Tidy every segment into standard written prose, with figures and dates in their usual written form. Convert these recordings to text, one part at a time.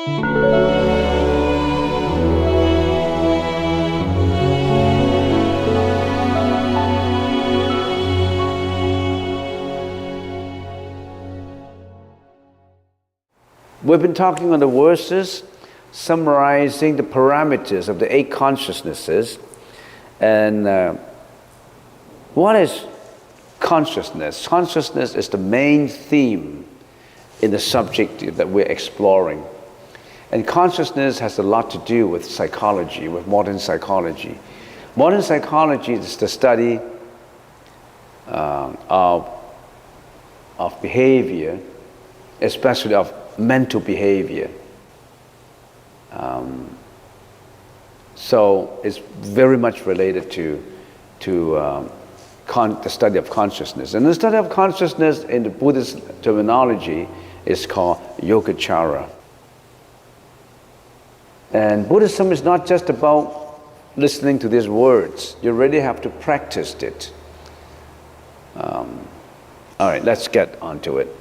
We've been talking on the verses summarizing the parameters of the 8 consciousnesses. And what is consciousness? Consciousness is the main theme in the subject that we're exploring. And consciousness has a lot to do with psychology, with modern psychology. Modern psychology is the study of behavior, especially of mental behavior. So it's very much related to the study of consciousness. And the study of consciousness in the Buddhist terminology is called yogacara. And Buddhism is not just about listening to these words. You really have to practice it. All right, let's get onto it.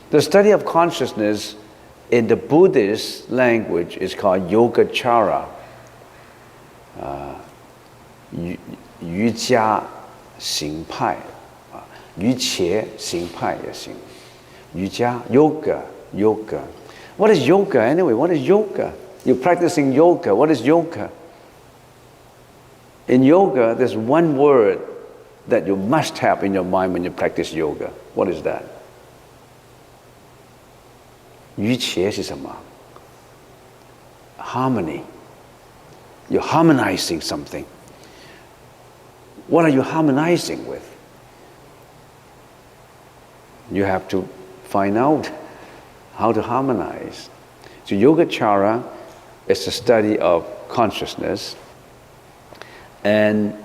The study of consciousness in the Buddhist language is called yogacara. 瑜伽行派，瑜伽行派也行。瑜伽 yoga. What is yoga anyway? What is yoga? You're practicing yoga. What is yoga? In yoga, there's one word that you must have in your mind when you practice yoga. What is that? 瑜伽是什么？ Harmony. You're harmonizing something. What are you harmonizing with? You have to find out how to harmonize. So yogacara is the study of consciousness, and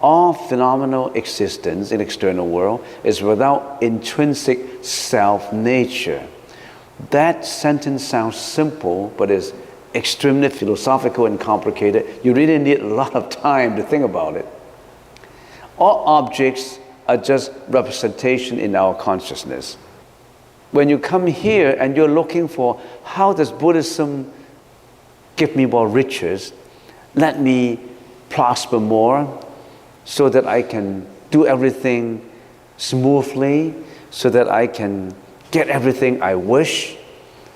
all phenomenal existence in the external world is without intrinsic self-nature. That sentence sounds simple, but is extremely philosophical and complicated. You really need a lot of time to think about it. All objects are just representation in our consciousness. When you come here and you're looking for how does Buddhism give me more riches, let me prosper more, so that I can do everything smoothly, so that I can get everything I wish,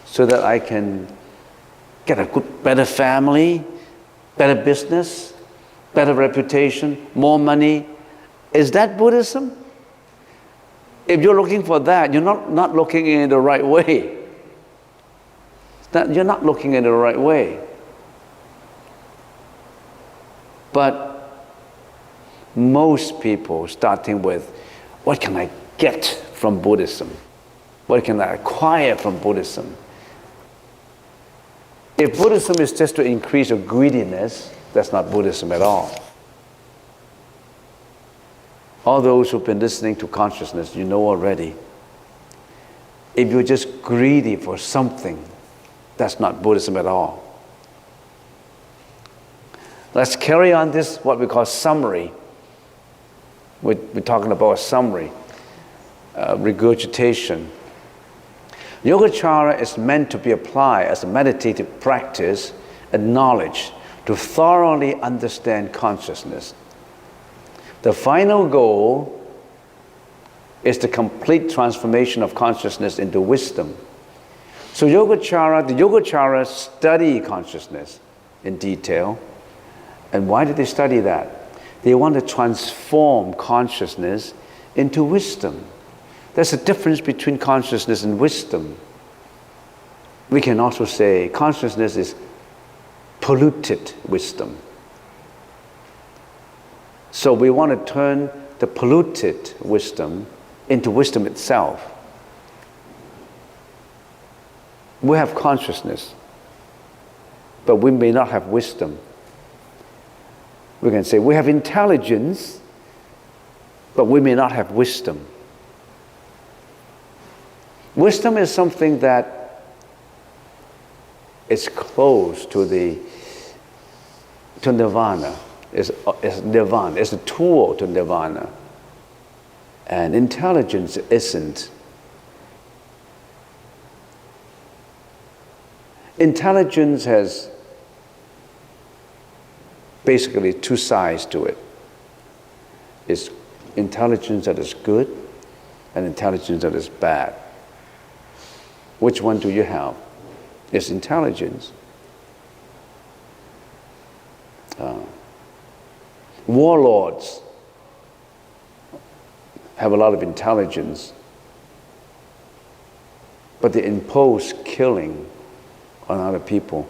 so that I can get a better family, better business, better reputation, more money. Is that Buddhism? If you're looking for that, you're not looking in the right way. You're not looking in the right way. But most people starting with, what can I get from Buddhism? What can I acquire from Buddhism? If Buddhism is just to increase your greediness, that's not Buddhism at all. All those who've been listening to consciousness, you know already. If you're just greedy for something, that's not Buddhism at all. Let's carry on this, what we call summary. We're talking about a summary, regurgitation. Yogacara is meant to be applied as a meditative practice and knowledge to thoroughly understand consciousness. The final goal is the complete transformation of consciousness into wisdom. So the Yogacara study consciousness in detail. And why did they study that? They want to transform consciousness into wisdom. There's a difference between consciousness and wisdom. We can also say consciousness is polluted wisdom. So we want to turn the polluted wisdom into wisdom itself. We have consciousness, but we may not have wisdom. We can say we have intelligence, but we may not have wisdom. Wisdom is something that is close to nirvana. Is nirvana. It's a tool to nirvana. And intelligence isn't. Intelligence has basically two sides to it. It's intelligence that is good and intelligence that is bad. Which one do you have? It's intelligence. Warlords have a lot of intelligence, but they impose killing on other people.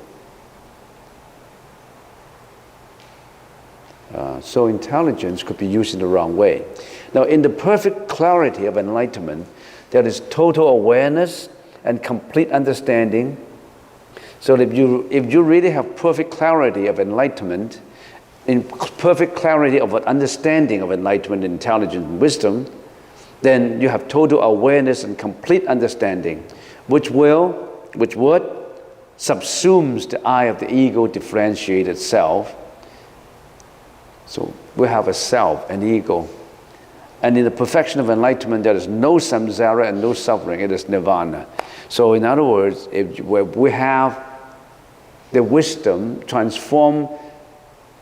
So intelligence could be used in the wrong way. Now, in the perfect clarity of enlightenment, there is total awareness and complete understanding. So if you really have perfect clarity of enlightenment, in perfect clarity of an understanding of enlightenment, intelligence, and wisdom, then you have total awareness and complete understanding, which would subsumes the I of the ego differentiated self. So we have a self, an ego. And in the perfection of enlightenment, there is no samsara and no suffering. It is nirvana. So in other words, if we have the wisdom, transform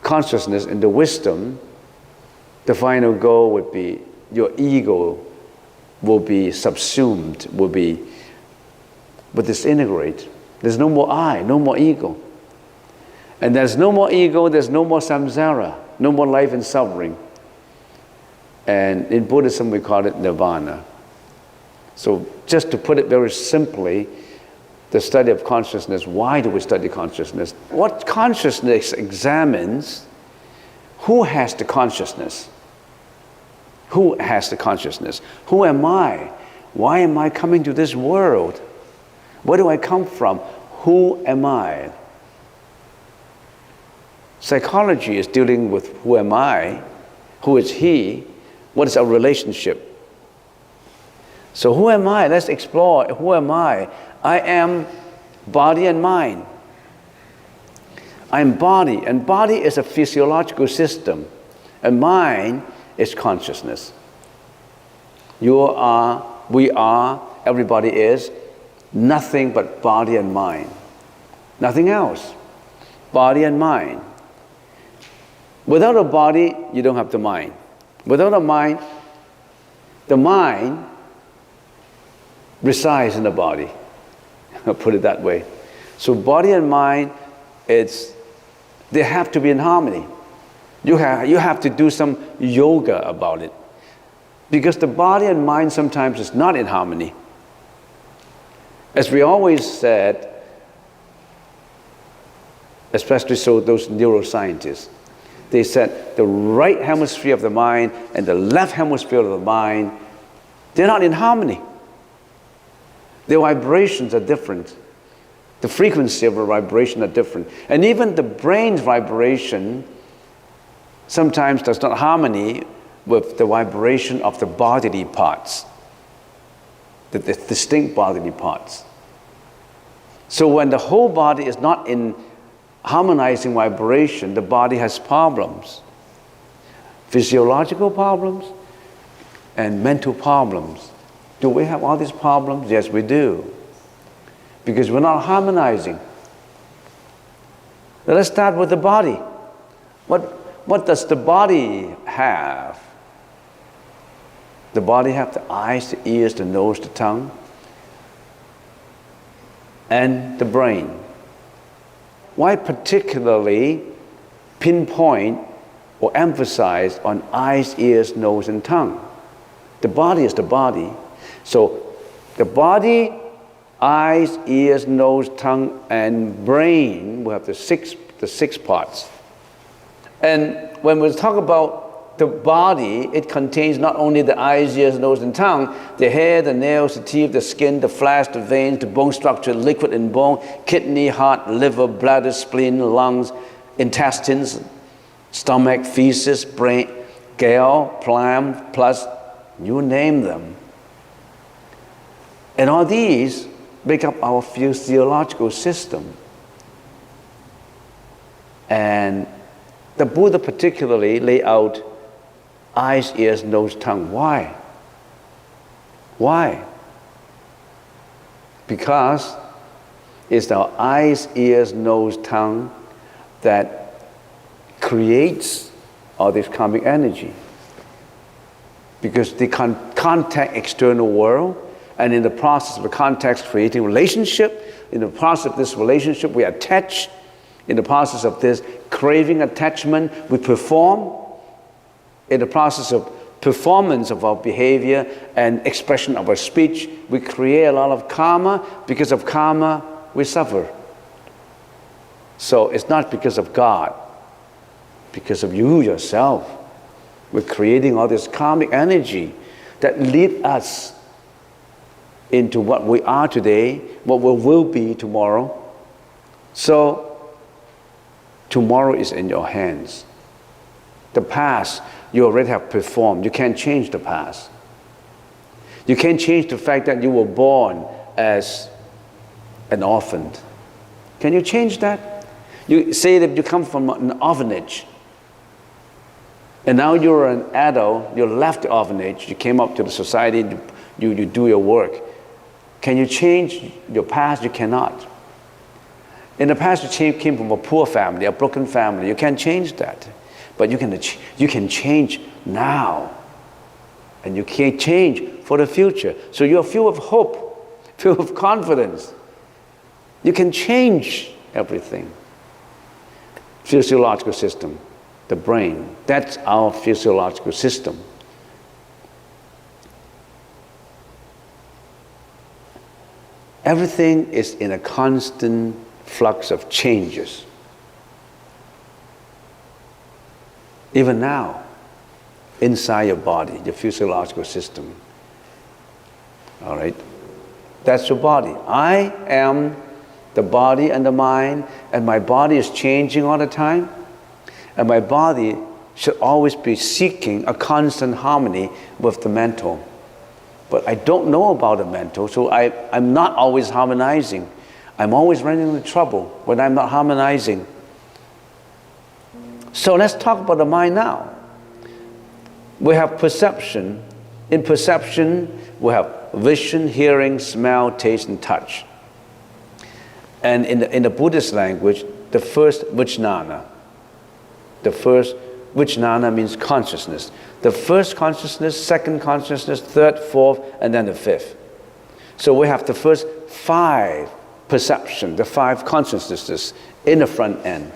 consciousness into wisdom, the final goal would be your ego will be subsumed, will disintegrate. There's no more I, no more ego. And there's no more ego, there's no more samsara, no more life and suffering. And in Buddhism, we call it nirvana. So just to put it very simply, the study of consciousness, why do we study consciousness? What consciousness examines, who has the consciousness? Who has the consciousness? Who am I? Why am I coming to this world? Where do I come from? Who am I? Psychology is dealing with who am I, who is he, what is our relationship. So who am I? Let's explore who am I. I am body and mind. I am body, and body is a physiological system, and mind is consciousness. You are, we are, everybody is nothing but body and mind. Nothing else. Body and mind. Without a body, you don't have the mind. Without a mind, the mind resides in the body. I'll put it that way. So body and mind, they have to be in harmony. You have to do some yoga about it. Because the body and mind sometimes is not in harmony. As we always said, especially so those neuroscientists, they said the right hemisphere of the mind and the left hemisphere of the mind, they're not in harmony. Their vibrations are different. The frequency of a vibration are different. And even the brain's vibration sometimes does not harmony with the vibration of the bodily parts, the distinct bodily parts. So when the whole body is not in harmonizing vibration, the body has problems. Physiological problems and mental problems. Do we have all these problems? Yes, we do. Because we're not harmonizing. Now let's start with the body. What does the body have? The body have the eyes, the ears, the nose, the tongue, and the brain. Why particularly pinpoint or emphasize on eyes, ears, nose, and tongue? The body is the body. So the body, eyes, ears, nose, tongue, and brain will have the six parts. And when we talk about the body, it contains not only the eyes, ears, nose, and tongue, the hair, the nails, the teeth, the skin, the flesh, the veins, the bone structure, liquid and bone, kidney, heart, liver, bladder, spleen, lungs, intestines, stomach, feces, brain, gall, phlegm, plus you name them. And all these make up our physiological system. And the Buddha particularly lay out eyes, ears, nose, tongue. Why? Why? Because It's our eyes, ears, nose, tongue that creates all this karmic energy. Because they contact external world, and in the process of the context creating relationship, in the process of this relationship we attach, in the process of this craving attachment we perform, in the process of performance of our behavior and expression of our speech, we create a lot of karma. Because of karma, we suffer. So it's not because of God, because of you yourself. We're creating all this karmic energy that lead us into what we are today, what we will be tomorrow. So tomorrow is in your hands. The past, you already have performed. You can't change the past. You can't change the fact that you were born as an orphan. Can you change that? You say that you come from an orphanage, and now you're an adult, you left the orphanage, you came up to the society, you do your work. Can you change your past? You cannot. In the past, you came from a poor family, a broken family. You can't change that. But you can change now. And you can change for the future. So you're full of hope, full of confidence. You can change everything. Physiological system, the brain, that's our physiological system. Everything is in a constant flux of changes. Even now, inside your body, your physiological system. All right? That's your body. I am the body and the mind, and my body is changing all the time. And my body should always be seeking a constant harmony with the mental. But I don't know about the mental, so I'm not always harmonizing. I'm always running into trouble when I'm not harmonizing. So let's talk about the mind now. We have perception. In perception, we have vision, hearing, smell, taste, and touch. And in the Buddhist language, the first vijnana. The first vijnana means consciousness. The first consciousness, second consciousness, third, fourth, and then the fifth. So we have the first 5 perception, the 5 consciousnesses in the front end.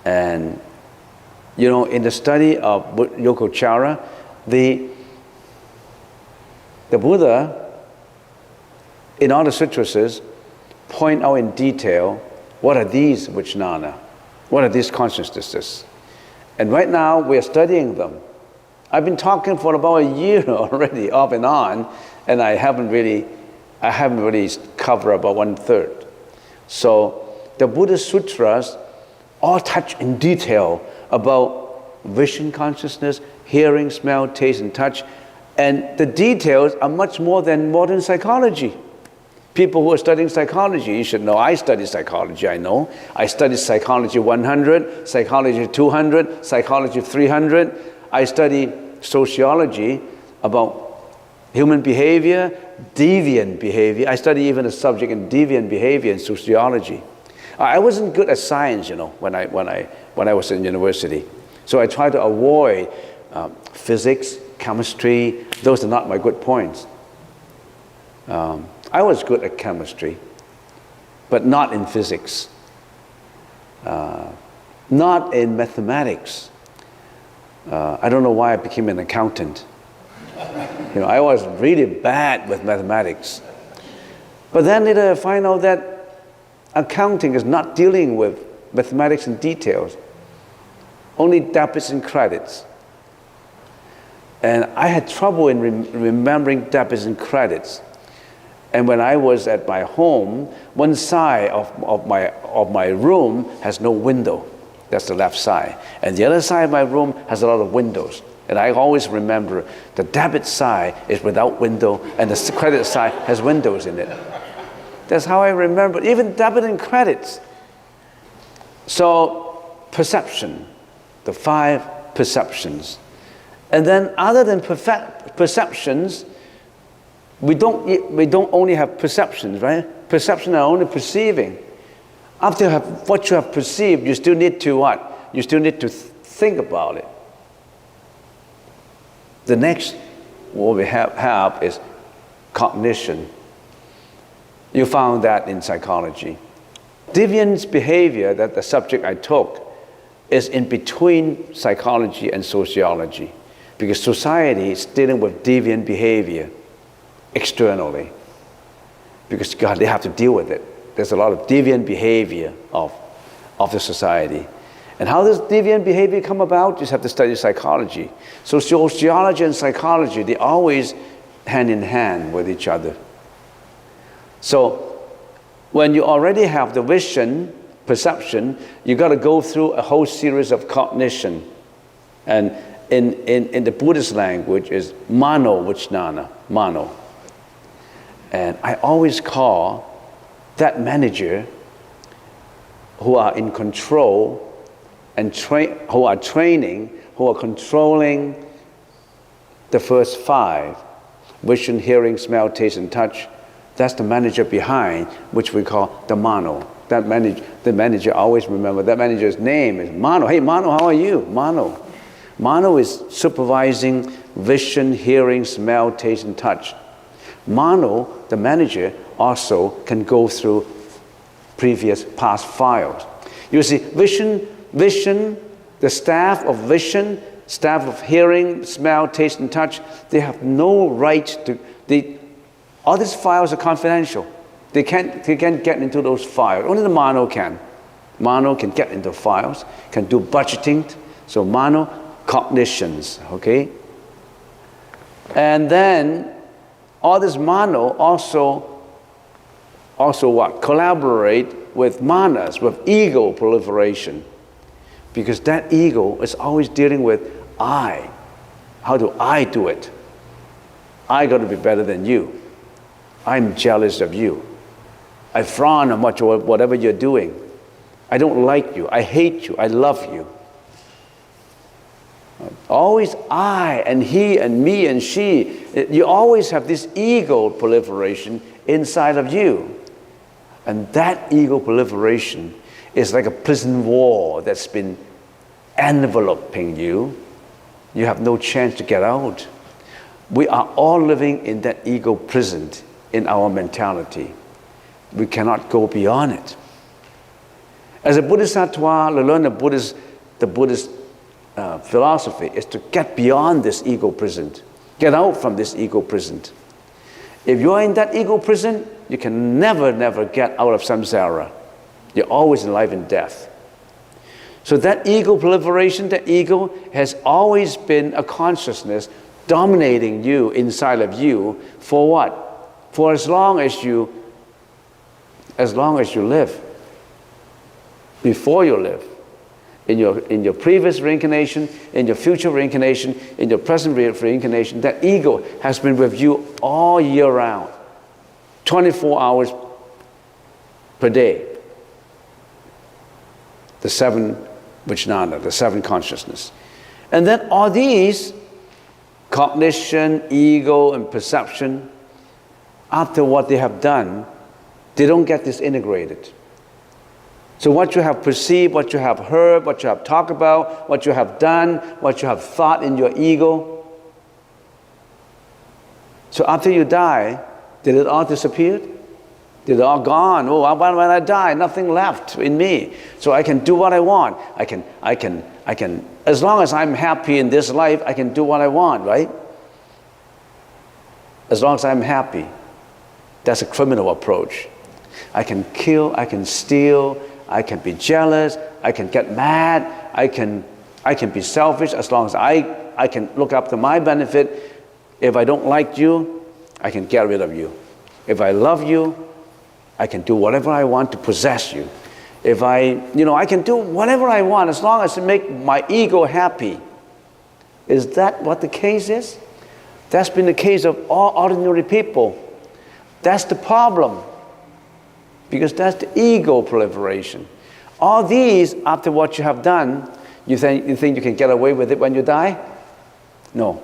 And you know, in the study of Yogacara, the Buddha, in all the sutras, point out in detail what are these vijnana, what are these consciousnesses. And right now we are studying them. I've been talking for about a year already, off and on, and I haven't really covered about 1/3. So the Buddhist sutras all touch in detail about vision consciousness, hearing, smell, taste, and touch. And the details are much more than modern psychology. People who are studying psychology, you should know, I study psychology, I know. I studied psychology 100, psychology 200, psychology 300. I study sociology about human behavior, deviant behavior. I study even a subject in deviant behavior in sociology. I wasn't good at science, you know, when I was in university. So I tried to avoid physics, chemistry. Those are not my good points. I was good at chemistry, but not in physics, not in mathematics. I don't know why I became an accountant. You know, I was really bad with mathematics. But then later I find out that accounting is not dealing with mathematics in details, only debits and credits. And I had trouble in remembering debits and credits. And when I was at my home, one side of my room has no window. That's the left side. And the other side of my room has a lot of windows. And I always remember the debit side is without window, and the credit side has windows in it. That's how I remember, even debit and credits. So perception, the 5 perceptions. And then other than perceptions, we don't only have perceptions, right? Perception are only perceiving. After what you have perceived, you still need to what? You still need to think about it. The next what we have is cognition. You found that in psychology. Deviant behavior, that the subject I took, is in between psychology and sociology, because society is dealing with deviant behavior externally, because God, they have to deal with it. There's a lot of deviant behavior of the society. And how does deviant behavior come about? You just have to study psychology. So sociology and psychology, they always hand in hand with each other. So when you already have the vision, perception, you got to go through a whole series of cognition. And in the Buddhist language is mano vijnana, mano. And I always call that manager who are in control and who are training, who are controlling the first five, vision, hearing, smell, taste, and touch. That's the manager behind, which we call the mano. The manager, always remember, that manager's name is Mano. Hey, Mano, how are you? Mano. Mano is supervising vision, hearing, smell, taste, and touch. Mano, the manager, also can go through previous past files. You see, vision, the staff of vision, staff of hearing, smell, taste, and touch, they have no right to, all these files are confidential. They can't get into those files. Only the Mano can. Mano can get into files, can do budgeting. So Mano, cognitions, okay? And then all this Mano also what? Collaborate with manas, with ego proliferation. Because that ego is always dealing with I. How do I do it? I got to be better than you. I'm jealous of you. I frown on whatever you're doing. I don't like you. I hate you. I love you. Always I and he and me and she. You always have this ego proliferation inside of you. And that ego proliferation is like a prison wall that's been enveloping you. You have no chance to get out. We are all living in that ego prison in our mentality. We cannot go beyond it. As a Bodhisattva, to learn the Buddhist philosophy is to get beyond this ego prison, get out from this ego prison. If you're in that ego prison, you can never get out of samsara. You're always in life and death. So that ego proliferation, that ego has always been a consciousness dominating you, inside of you, for what? For as long as you live. Before you live. In your previous reincarnation, in your future reincarnation, in your present reincarnation, that ego has been with you all year round, 24 hours per day. The seven vijnana, the seven consciousness. And then all these, cognition, ego, and perception, after what they have done, they don't get disintegrated. So what you have perceived, what you have heard, what you have talked about, what you have done, what you have thought in your ego. So after you die, did it all disappear? Did it all gone? Oh, when I die, nothing left in me. So I can do what I want. I can, as long as I'm happy in this life, I can do what I want, right? As long as I'm happy. That's a criminal approach. I can kill, I can steal, I can be jealous, I can get mad, I can be selfish as long as I can look up to my benefit. If I don't like you, I can get rid of you. If I love you, I can do whatever I want to possess you. If I can do whatever I want as long as it makes my ego happy. Is that what the case is? That's been the case of all ordinary people. That's the problem. Because that's the ego proliferation. All these, after what you have done, you think you can get away with it when you die? No.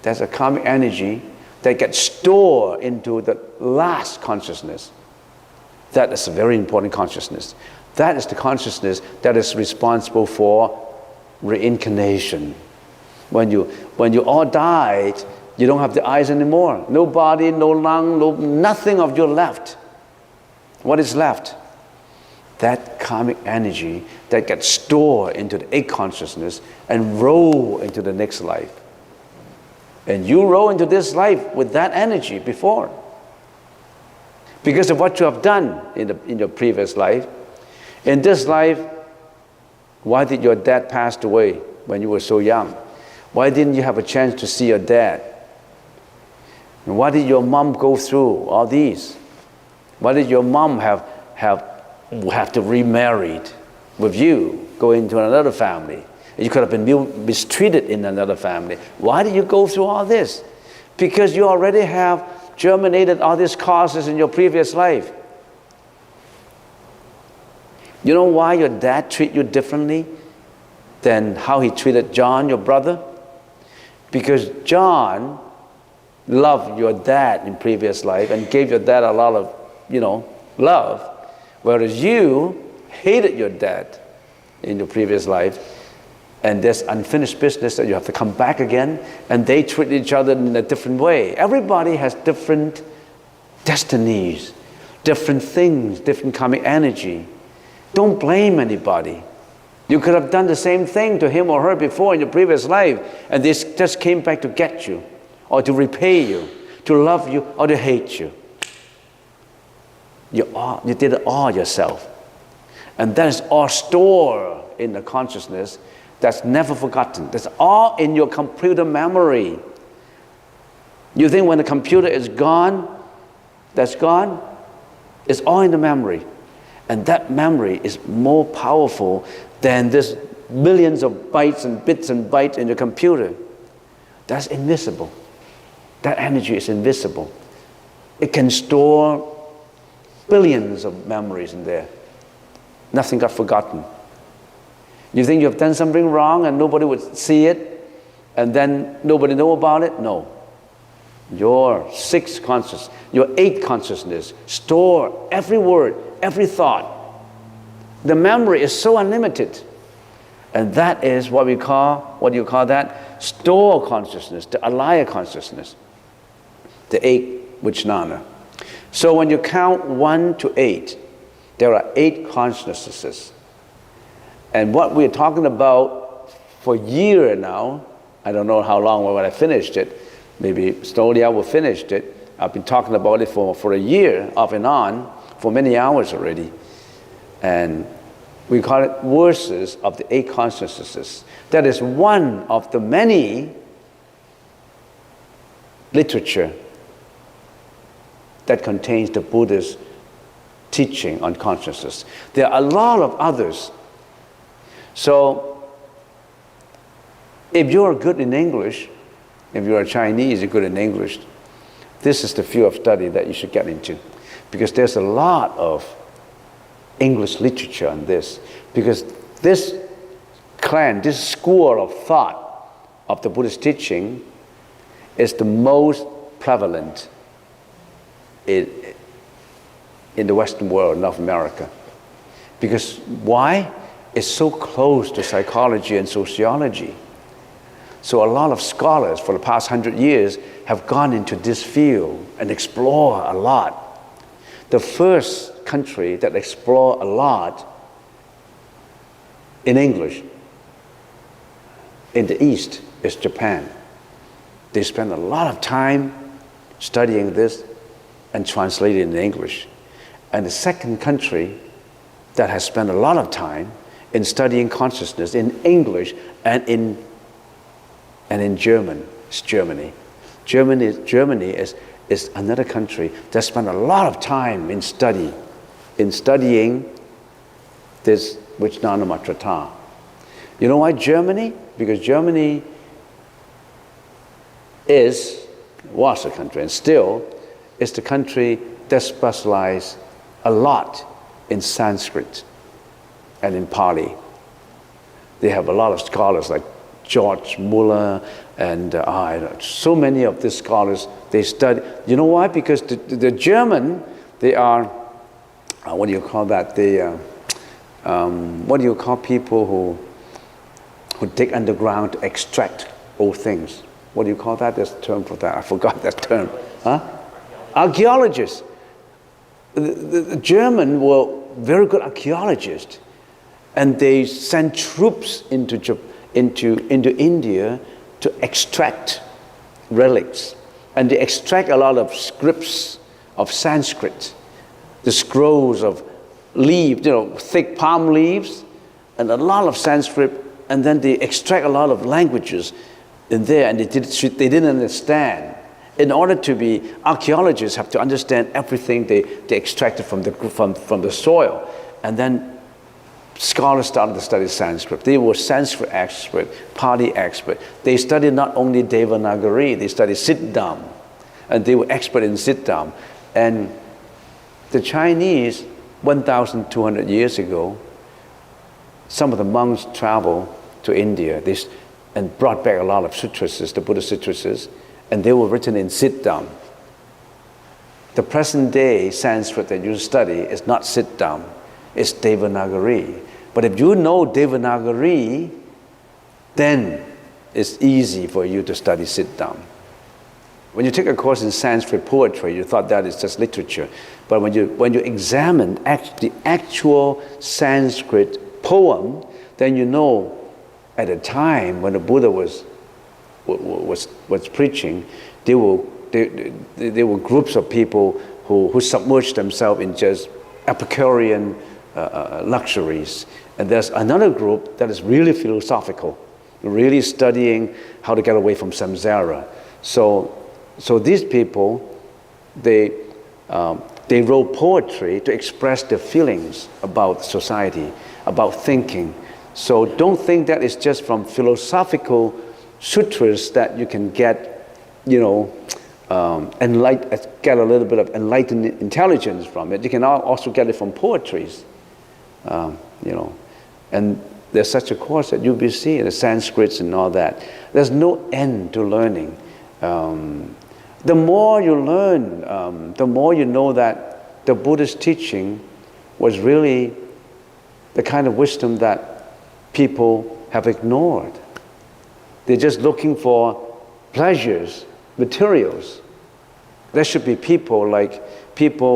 That's a karmic energy that get stored into the last consciousness. That is a very important consciousness. That is the consciousness that is responsible for reincarnation. When you all died, you don't have the eyes anymore. No body, no lung, nothing of you left. What is left? That karmic energy that gets stored into the eight consciousness and roll into the next life. And you roll into this life with that energy before. Because of what you have done in your previous life. In this life, why did your dad pass away when you were so young? Why didn't you have a chance to see your dad? And why did your mom go through all these? Why did your mom have to remarry with you, go into another family? You could have been mistreated in another family. Why did you go through all this? Because you already have germinated all these causes in your previous life. You know why your dad treated you differently than how he treated John, your brother? Because John loved your dad in previous life and gave your dad a lot of, love, whereas you hated your dad in your previous life, and there's unfinished business that you have to come back again, and they treat each other in a different way. Everybody has different destinies, different things, different karmic energy. Don't blame anybody. You could have done the same thing to him or her before in your previous life, and this just came back to get you, or to repay you, to love you, or to hate you. You did it all yourself. And that is all stored in the consciousness that's never forgotten. That's all in your computer memory. You think when the computer is gone, that's gone? It's all in the memory. And that memory is more powerful than this millions of bytes and bits and bytes in your computer. That's invisible. That energy is invisible. It can store billions of memories in there. Nothing got forgotten. You think you've done something wrong and nobody would see it, and then nobody know about it? No. Your sixth consciousness, your eighth consciousness, store every word, every thought. The memory is so unlimited. And that is what do you call that? Store consciousness, the alaya consciousness. The eight vijnana. So when you count 1 to 8, there are 8 consciousnesses. And what we're talking about for a year now, I don't know how long when I finished it, maybe slowly I will finish it. I've been talking about it for a year, off and on, for many hours already. And we call it verses of the 8 consciousnesses. That is one of the many literature that contains the Buddha's teaching on consciousness. There are a lot of others. So, if you're good in English, if you're a Chinese, you're good in English, this is the field of study that you should get into. Because there's a lot of English literature on this. Because this clan, this school of thought of the Buddhist teaching is the most prevalent in the Western world, North America. Because why? It's so close to psychology and sociology. So a lot of scholars for the past 100 years have gone into this field and explore a lot. The first country that explored a lot in English in the East is Japan. They spend a lot of time studying this and translating it in English. And the second country that has spent a lot of time in studying consciousness in English and in German is Germany. Germany is another country that spent a lot of time in studying this Vijnana Matrata. You know why Germany? Because Germany was a country, and still is the country that specializes a lot in Sanskrit and in Pali. They have a lot of scholars like George Muller, and so many of these scholars, they study. You know why? Because the German, they are, what do you call that? What do you call people who dig underground to extract old things? What do you call that? There's a term for that. I forgot that term. Huh? Archaeologists. The German were very good archaeologists, and they sent troops into India to extract relics, and they extract a lot of scripts of Sanskrit, the scrolls of leaves, thick palm leaves, and a lot of Sanskrit, and then they extract a lot of languages in there, and they didn't understand. In order to be archaeologists, have to understand everything they extracted from the soil, and then scholars started to study Sanskrit. They were Sanskrit expert, Pali expert. They studied not only Devanagari, they studied Siddham, and they were expert in Siddham. And the Chinese, 1,200 years ago, some of the monks traveled to India and brought back a lot of sutras, the Buddhist sutras, and they were written in Siddham. The present day Sanskrit that you study is not Siddham, it's Devanagari. But if you know Devanagari, then it's easy for you to study Siddham. When you take a course in Sanskrit poetry, you thought that is just literature. But when you examine the actual Sanskrit poem, then you know at a time when the Buddha was preaching, there were groups of people who submerged themselves in just Epicurean luxuries. And there's another group that is really philosophical, really studying how to get away from samsara. So these people, they wrote poetry to express their feelings about society, about thinking. So don't think that it's just from philosophical sutras that you can get, get a little bit of enlightened intelligence from it. You can also get it from poetries, And there's such a course at UBC, the Sanskrits and all that. There's no end to learning. The more you learn, the more you know that the Buddhist teaching was really the kind of wisdom that people have ignored. They're just looking for pleasures, materials. There should be people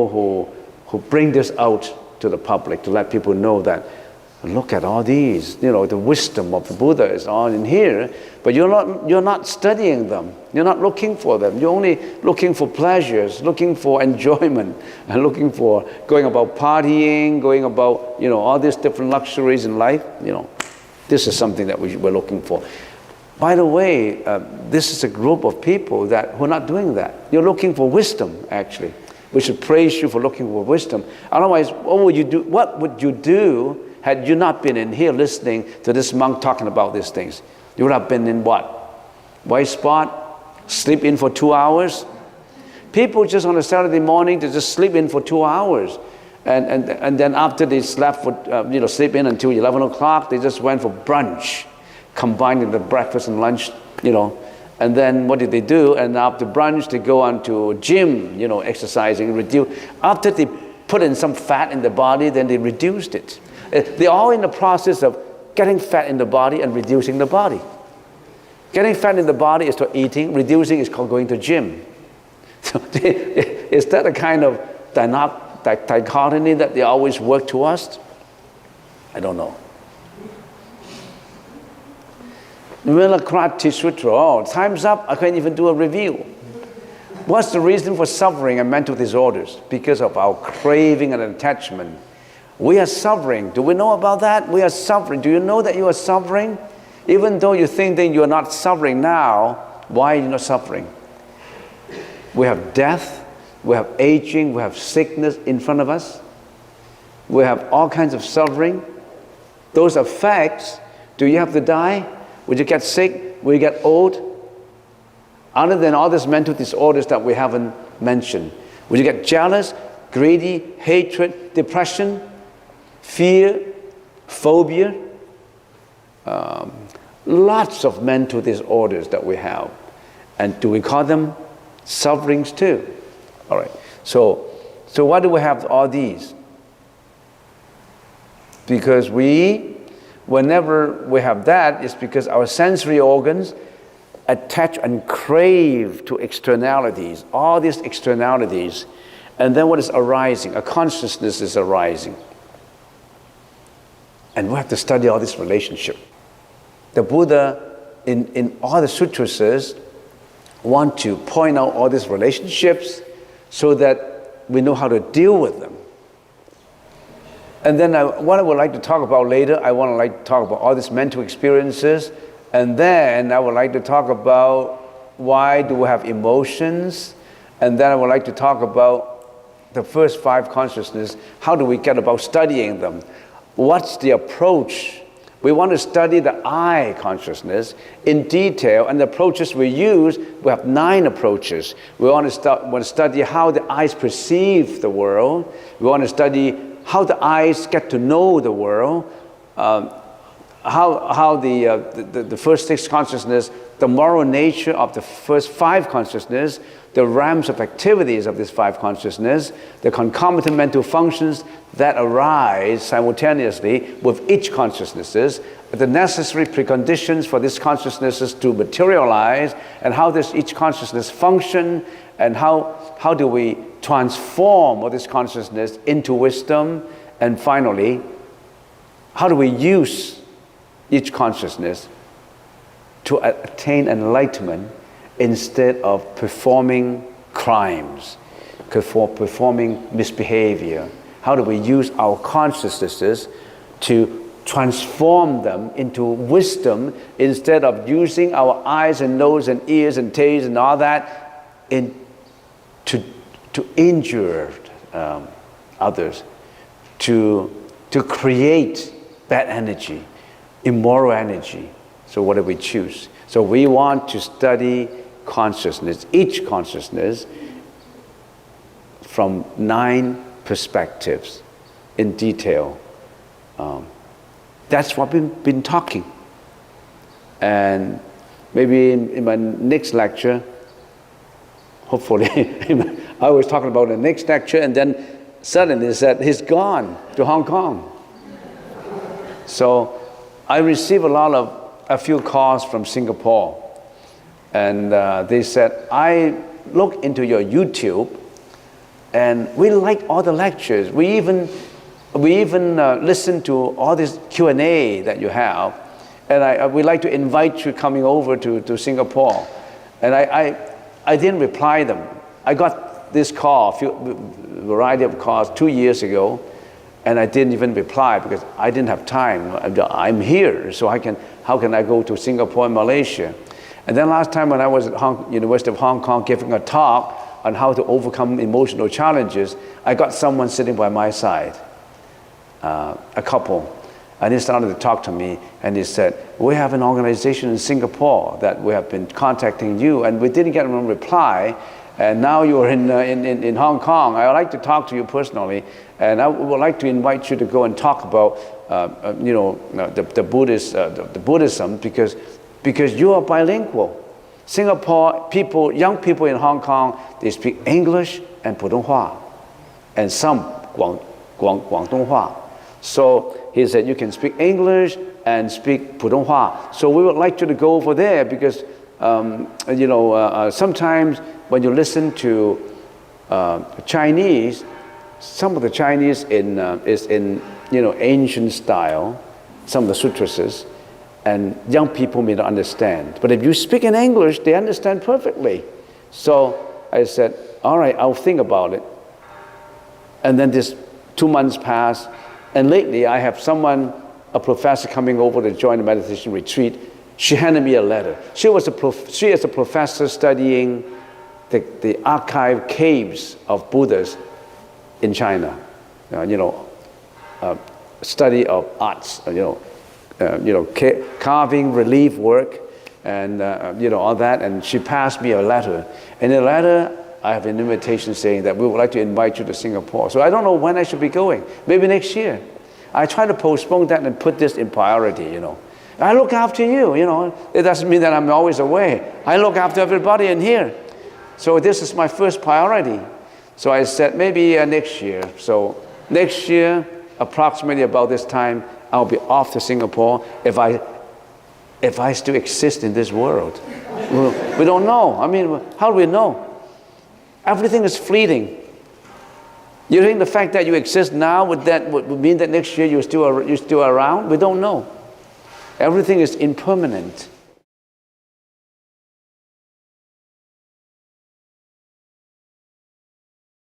who bring this out to the public, to let people know that, look at all these, the wisdom of the Buddha is all in here, but you're not studying them. You're not looking for them. You're only looking for pleasures, looking for enjoyment, and looking for going about partying, going about, all these different luxuries in life. This is something that we're looking for. By the way, this is a group of people who are not doing that. You're looking for wisdom, actually. We should praise you for looking for wisdom. Otherwise, what would you do had you not been in here listening to this monk talking about these things? You would have been in what? White spot? Sleep in for 2 hours? People just on a Saturday morning, they just sleep in for 2 hours. And then after they slept for, sleep in until 11 o'clock, they just went for brunch, combining the breakfast and lunch, And then what did they do? And after brunch, they go on to gym, exercising, reduce. After they put in some fat in the body, then they reduced it. They're all in the process of getting fat in the body and reducing the body. Getting fat in the body is called eating. Reducing is called going to gym. So is that a kind of dichotomy that they always work to us? I don't know. Vilakrati Sutra, time's up, I can't even do a review. What's the reason for suffering and mental disorders? Because of our craving and attachment. We are suffering. Do we know about that? We are suffering. Do you know that you are suffering? Even though you think that you are not suffering now, why are you not suffering? We have death, we have aging, we have sickness in front of us. We have all kinds of suffering. Those are facts. Do you have to die? Would you get sick? Will you get old? Other than all these mental disorders that we haven't mentioned. Would you get jealous, greedy, hatred, depression, fear, phobia, lots of mental disorders that we have. And do we call them sufferings too? All right. So why do we have all these? Because whenever we have that, it's because our sensory organs attach and crave to externalities, all these externalities, and then what is arising? A consciousness is arising. And we have to study all this relationship. The Buddha, in all the sutras, want to point out all these relationships so that we know how to deal with them. And then what I would like to talk about later, I want to like to talk about all these mental experiences, and then I would like to talk about why do we have emotions, and then I would like to talk about the first 5 consciousness, how do we get about studying them? What's the approach? We want to study the I consciousness in detail, and the approaches we use, we have 9 approaches. We want to study how the eyes perceive the world. We want to study how the eyes get to know the world, how the first 6 consciousness, the moral nature of the first 5 consciousness, the realms of activities of this 5 consciousness, the concomitant mental functions that arise simultaneously with each consciousnesses, the necessary preconditions for these consciousnesses to materialize, and how does each consciousness function, and how do we transform all this consciousness into wisdom, and finally, how do we use each consciousness to attain enlightenment instead of performing crimes, performing misbehavior? How do we use our consciousnesses to transform them into wisdom instead of using our eyes and nose and ears and taste and all that to injure others, to create bad energy, immoral energy? So what do we choose? So we want to study consciousness, each consciousness, from 9 perspectives in detail. That's what we've been talking. And maybe in my next lecture, hopefully, I was talking about the next lecture, and then suddenly it said he's gone to Hong Kong. So I received a few calls from Singapore, and they said, I looked into your YouTube, and we like all the lectures. We even listen to all this Q&A that you have, and we'd like to invite you coming over to Singapore. And I didn't reply them. I got this call, variety of calls 2 years ago, and I didn't even reply because I didn't have time. I'm here, so how can I go to Singapore and Malaysia? And then last time when I was at University of Hong Kong giving a talk on how to overcome emotional challenges, I got someone sitting by my side, a couple, and he started to talk to me, and he said, we have an organization in Singapore that we have been contacting you, and we didn't get a reply, and now you're in Hong Kong. I would like to talk to you personally, and I would like to invite you to go and talk about the Buddhism, because you are bilingual. Singapore people, young people in Hong Kong, they speak English and Putonghua, and some Guangdonghua. So he said, you can speak English and speak Putonghua. So we would like you to go over there because, sometimes when you listen to Chinese, some of the Chinese is in ancient style, some of the sutras, and young people may not understand. But if you speak in English, they understand perfectly. So I said, all right, I'll think about it. And then this 2 months passed, and lately I have a professor coming over to join the meditation retreat. She handed me a letter. She is a professor studying the archive caves of Buddhas in China. Study of arts, carving, relief work, and all that. And she passed me a letter. And in the letter, I have an invitation saying that we would like to invite you to Singapore. So I don't know when I should be going. Maybe next year. I try to postpone that and put this in priority, I look after you, you know. It doesn't mean that I'm always away. I look after everybody in here. So this is my first priority. So I said maybe next year. So next year, approximately about this time, I'll be off to Singapore if I still exist in this world. We don't know. I mean, how do we know? Everything is fleeting. You think the fact that you exist now would mean that next year you're still around? We don't know. Everything is impermanent.